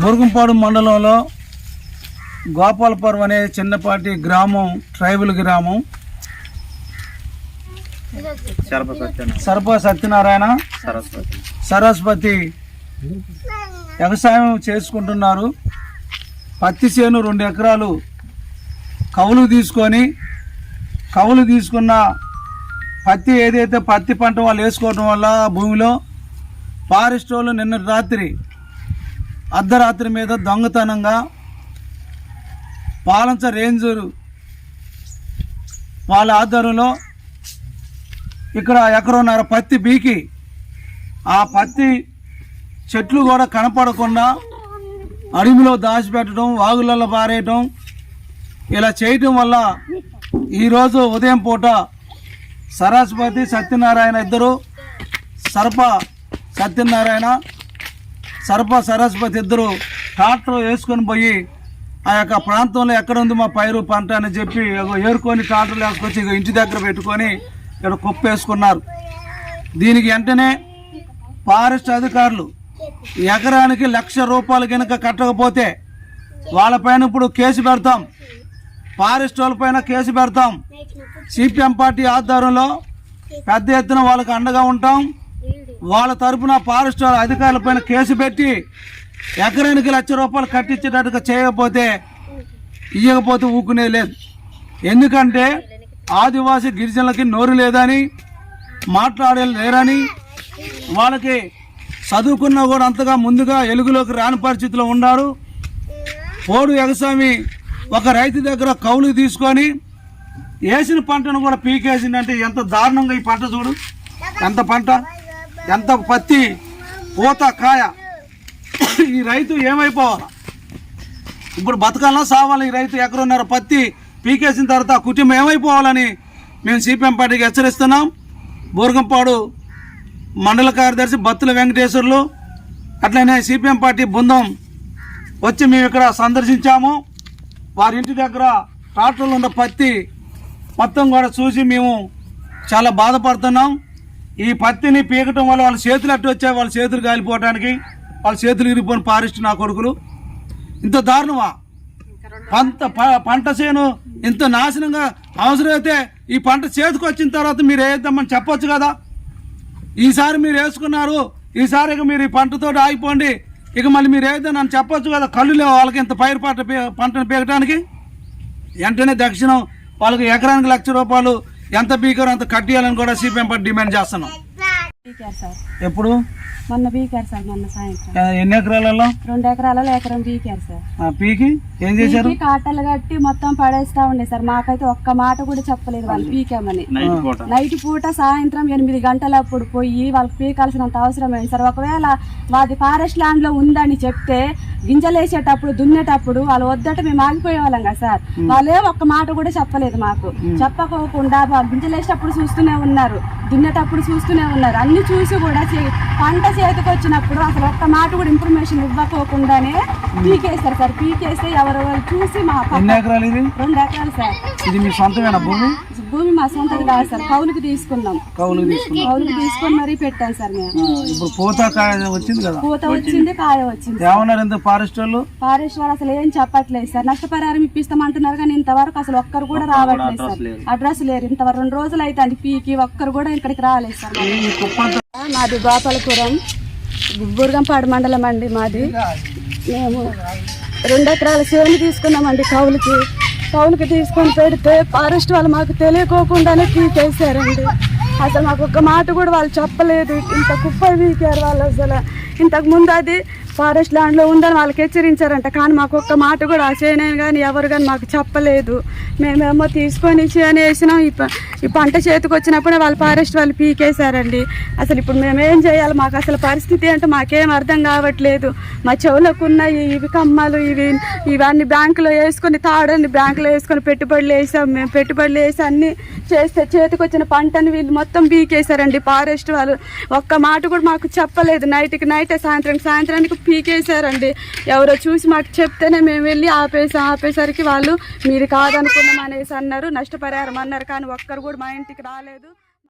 బూర్గంపాడు మండలంలో గోపాలపురం అనే చిన్నపాటి గ్రామం, ట్రైబల్ గ్రామం. సర్ప సత్యనారాయణ సరస్వతి వ్యవసాయం చేసుకుంటున్నారు. పత్తి చేను 2 ఎకరాలు కౌలు తీసుకున్న పత్తి ఏదైతే పత్తి పంట వాళ్ళు వేసుకోవడం వల్ల భూమిలో ఫారెస్ట్ వాళ్ళు నిన్న రాత్రి అర్ధరాత్రి మీద దొంగతనంగా పాలంచ రేంజర్ వాళ్ళ ఆధ్వర్యంలో ఇక్కడ 1.5 ఎకరం పత్తి బీకి ఆ పత్తి చెట్లు కూడా కనపడకుండా అడవిలో దాచిపెట్టడం, వాగులలో పారేయటం ఇలా చేయటం వల్ల ఈరోజు ఉదయం పూట సరస్వతి సత్యనారాయణ ఇద్దరు, సర్ప సరస్వతి ఇద్దరు ట్రాక్టర్ వేసుకొని పోయి ఆ యొక్క ప్రాంతంలో ఎక్కడ ఉంది మా పైరు పంట అని చెప్పి ఏరుకొని ట్రాక్టర్లు వేసుకొచ్చి ఇంటి దగ్గర పెట్టుకొని ఇక్కడ కుప్ప వేసుకున్నారు. దీనికి వెంటనే ఫారెస్ట్ అధికారులు ఎకరానికి ₹1,00,000 కనుక కట్టకపోతే వాళ్ళపైన ఇప్పుడు కేసు పెడతాం, ఫారెస్ట్ వాళ్ళపైన కేసు పెడతాం. సిపిఎం పార్టీ ఆధ్వర్యంలో పెద్ద ఎత్తున వాళ్ళకి అండగా ఉంటాం. వాళ్ళ తరఫున ఫారెస్ట్ అధికారులపైన కేసు పెట్టి ఎకరానికి ₹1,00,000 కట్టించేటట్టుగా చేయకపోతే ఇవ్వకపోతే ఊకునే లేదు. ఎందుకంటే ఆదివాసీ గిరిజనులకి నోరు లేదని, మాట్లాడలేరని, వాళ్ళకి చదువుకున్నా కూడా అంతగా ముందుగా ఎలుగులోకి రాని పరిస్థితిలో ఉన్నారు. పోడు ఎగస్వామి ఒక రైతు దగ్గర కౌలు తీసుకొని వేసిన పంటను కూడా పీకేసిందంటే ఎంత దారుణంగా ఈ పంట చూడు, ఎంత పత్తి పూత కాయ. ఈ రైతు ఏమైపోవాలి ఇప్పుడు? బతకాలన్నా సావాలి? ఈ రైతు 1.5 ఎకరం పత్తి పీకేసిన తర్వాత కుటుంబం ఏమైపోవాలని మేము సిపిఎం పార్టీకి హెచ్చరిస్తున్నాం. బూర్గంపాడు మండల కార్యదర్శి బత్తుల వెంకటేశ్వర్లు అట్లనే సిపిఎం పార్టీ బృందం వచ్చి మేము ఇక్కడ సందర్శించాము. వారి ఇంటి దగ్గర ట్రాక్టర్లు ఉన్న పత్తి మొత్తం కూడా చూసి మేము చాలా బాధపడుతున్నాం. ఈ పత్తిని పీకటం వల్ల వాళ్ళ చేతులు అట్టు వచ్చాయి, వాళ్ళ చేతులు కాలిపోవడానికి, వాళ్ళ చేతులు ఇరిగిపోయిన ఫారెస్ట్ నా కొడుకులు. ఇంత దారుణమా? పంట చేను ఇంత నాశనంగా అవసరమైతే ఈ పంట చేతికి వచ్చిన తర్వాత మీరు వేద్దామని చెప్పొచ్చు కదా. ఈసారి మీరు వేసుకున్నారు, ఈసారి ఇక మీరు ఈ పంటతో ఆగిపోండి, ఇక మళ్ళీ మీరు వేద్దామని చెప్పొచ్చు కదా. కళ్ళు లేవు వాళ్ళకి ఇంత పైరు పంటను పీకడానికి. వెంటనే దక్షిణం వాళ్ళకి ఎకరానికి ₹1,00,000 ఎంత పీకారో అంత కట్టియాలని కూడా సిపిఎం పార్టీ డిమాండ్ చేస్తున్నాం. ఎప్పుడు? మొన్న పీకారు సార్, మొన్న సాయంత్రం. ఎన్ని ఎకరాలలో? 2 ఎకరాలలో ఎకరం పీకారు సార్. పీకి ఏం చేశారు? కాటలు కట్టి మొత్తం పడేస్తా ఉండే సార్. మాకైతే ఒక్క మాట కూడా చెప్పలేదు వాళ్ళు పీకామని. నైట్ పూట సాయంత్రం 8 గంటలప్పుడు పోయి వాళ్ళకి పీకాల్సినంత అవసరం ఏంటి సార్? ఒకవేళ వాది ఫారెస్ట్ ల్యాండ్ లో ఉందని చెప్తే గింజలేసేటప్పుడు దున్నేటప్పుడు వాళ్ళు వద్దట మేము ఆగిపోయే వాళ్ళం కదా సార్. వాళ్ళే ఒక్క మాట కూడా చెప్పలేదు మాకు. చెప్పకోకుండా గింజలేసేటప్పుడు చూస్తూనే ఉన్నారు, దున్నేటప్పుడు చూస్తూనే ఉన్నారు. అన్ని చూసి కూడా పంట చేతికి వచ్చినప్పుడు అసలు ఒక్క మాట కూడా ఇన్ఫర్మేషన్ ఇవ్వకోకుండానే పీకేస్తారు సార్. పీకేస్తే ఎవరెవరు చూసి మా 2 ఎకరాలు సార్. ఇది మీ సొంతమేనా భూమి? భూమి మా సొంతది కాదు సార్, కౌలుకి తీసుకున్నాం. కౌలుకి తీసుకొని మరీ పెట్టాం సార్ మేము. ఇప్పుడు పూత కాయ వచ్చింది కదా? పూత వచ్చింది, కాయ వచ్చింది. ఏమన్నారు ఎంత ఫారెస్ట్ వాళ్ళు అసలు ఏం చెప్పట్లేదు సార్. నష్టపరిహారం ఇప్పిస్తామంటున్నారు కానీ ఇంతవరకు అసలు ఒక్కరు కూడా రావట్లేదు సార్. అడ్రస్ లేరు. ఇంతవరకు 2 రోజులు అయితే అది పీకి ఒక్కరు కూడా ఇక్కడికి రాలేదు సార్. మాది గోపాలపురం, బూర్గంపాడు మండలం అండి మాది. మేము 2 ఎకరాల చేను తీసుకున్నామండి కౌలుకి తీసుకొని పెడితే ఫారెస్ట్ వాళ్ళు మాకు తెలియకోకుండానే పీకేసారండి. అసలు మాకు ఒక్క మాట కూడా వాళ్ళు చెప్పలేదు. ఇంత కుప్ప పీకారు వాళ్ళు. అసలు ఇంతకు ముందు అది ఫారెస్ట్ ల్యాండ్లో ఉందని వాళ్ళకి హెచ్చరించారంట, కానీ మాకు ఒక్క మాట కూడా ఆ చేయనని కానీ ఎవరు కానీ మాకు చెప్పలేదు. మేమేమో తీసుకొని చేయని వేసినాం. ఈ పంట చేతికి వచ్చినప్పుడే వాళ్ళు ఫారెస్ట్ వాళ్ళు పీకేశారండి. అసలు ఇప్పుడు మేమేం చేయాలి? మాకు అసలు పరిస్థితి అంటే మాకేం అర్థం కావట్లేదు. మా చెవులకు ఉన్న ఇవి కమ్మలు ఇవన్నీ బ్యాంకులో వేసుకొని, తాడని బ్యాంకులో వేసుకొని పెట్టుబడులు వేసాం. మేము పెట్టుబడులు వేసి అన్నీ చేస్తే చేతికి వచ్చిన పంటని వీళ్ళు మొత్తం పీకేశారండి ఫారెస్ట్ వాళ్ళు. ఒక్క మాట కూడా మాకు చెప్పలేదు. నైట్కి నైటే సాయంత్రానికి పీకేశారండి. ఎవరో చూసి మాకు చెప్తేనే మేము వెళ్ళి ఆపేసరికి వాళ్ళు మీరు కాదనుకున్నాం అనేసి అన్నారు, నష్టపరిహారం అన్నారు, కానీ ఒక్కరు కూడా మా ఇంటికి రాలేదు.